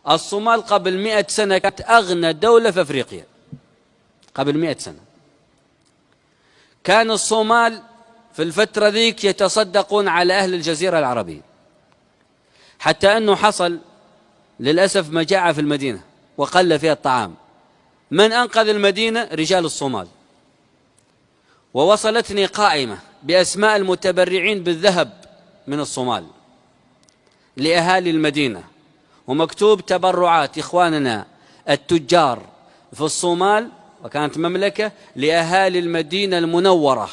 الصومال قبل 100 سنة كانت أغنى دولة في أفريقيا. قبل 100 سنة كان الصومال في الفترة ذيك يتصدقون على أهل الجزيرة العربية، حتى أنه حصل للأسف مجاعة في المدينة وقل فيها الطعام. من أنقذ المدينة؟ رجال الصومال. ووصلتني قائمة بأسماء المتبرعين بالذهب من الصومال لأهالي المدينة، ومكتوب تبرعات إخواننا التجار في الصومال، وكانت مملكة، لأهالي المدينة المنورة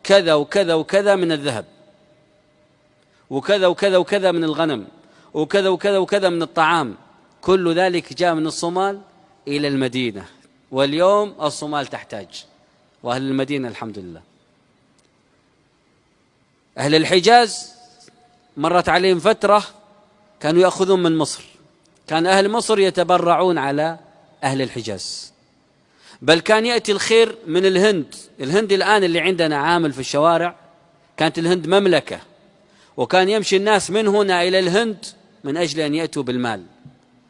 كذا وكذا وكذا من الذهب، وكذا وكذا وكذا من الغنم، وكذا وكذا وكذا من الطعام. كل ذلك جاء من الصومال إلى المدينة، واليوم الصومال تحتاج، وأهل المدينة الحمد لله. أهل الحجاز مرت عليهم فترة كانوا يأخذون من مصر، كان أهل مصر يتبرعون على أهل الحجاز، بل كان يأتي الخير من الهند. الهند الآن اللي عندنا عامل في الشوارع، كانت الهند مملكة، وكان يمشي الناس من هنا إلى الهند من أجل أن يأتوا بالمال،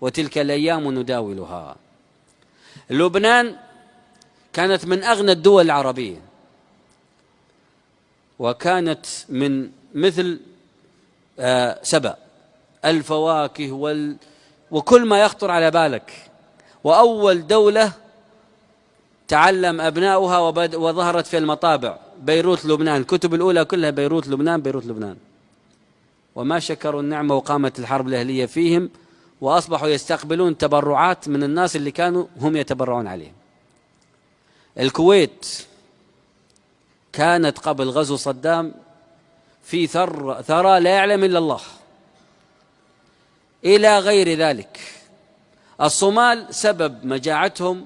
وتلك الأيام نداولها. لبنان كانت من أغنى الدول العربية، وكانت من مثل سبأ الفواكه وكل ما يخطر على بالك، وأول دولة تعلم أبناؤها وظهرت في المطابع بيروت لبنان، الكتب الأولى كلها بيروت لبنان بيروت لبنان. وما شكروا النعمة وقامت الحرب الأهلية فيهم، وأصبحوا يستقبلون تبرعات من الناس اللي كانوا هم يتبرعون عليهم. الكويت كانت قبل غزو صدام في ثرى لا يعلم إلا الله، إلى غير ذلك. الصومال سبب مجاعتهم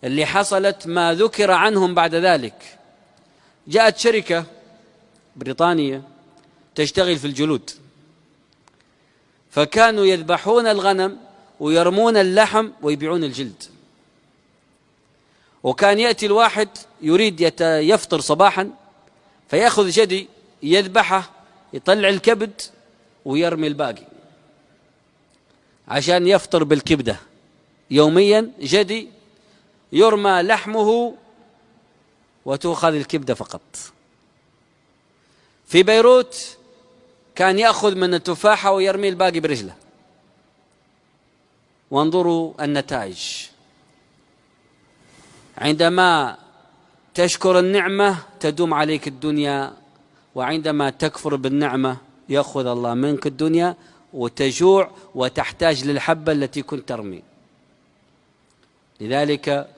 اللي حصلت ما ذكر عنهم بعد ذلك. جاءت شركة بريطانية تشتغل في الجلود، فكانوا يذبحون الغنم ويرمون اللحم ويبيعون الجلد. وكان يأتي الواحد يريد يفطر صباحا، فيأخذ جدي يذبحه، يطلع الكبد ويرمي الباقي عشان يفطر بالكبدة. يوميا جدي يرمى لحمه وتؤخذ الكبدة فقط. في بيروت كان يأخذ من التفاحة ويرمي الباقي برجله. وانظروا النتائج. عندما تشكر النعمة تدوم عليك الدنيا، وعندما تكفر بالنعمة يأخذ الله منك الدنيا وتجوع وتحتاج للحبة التي كنت ترمي. لذلك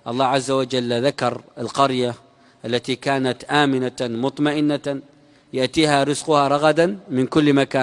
الله عز وجل ذكر القرية التي كانت آمنة مطمئنة يأتيها رزقها رغدا من كل مكان.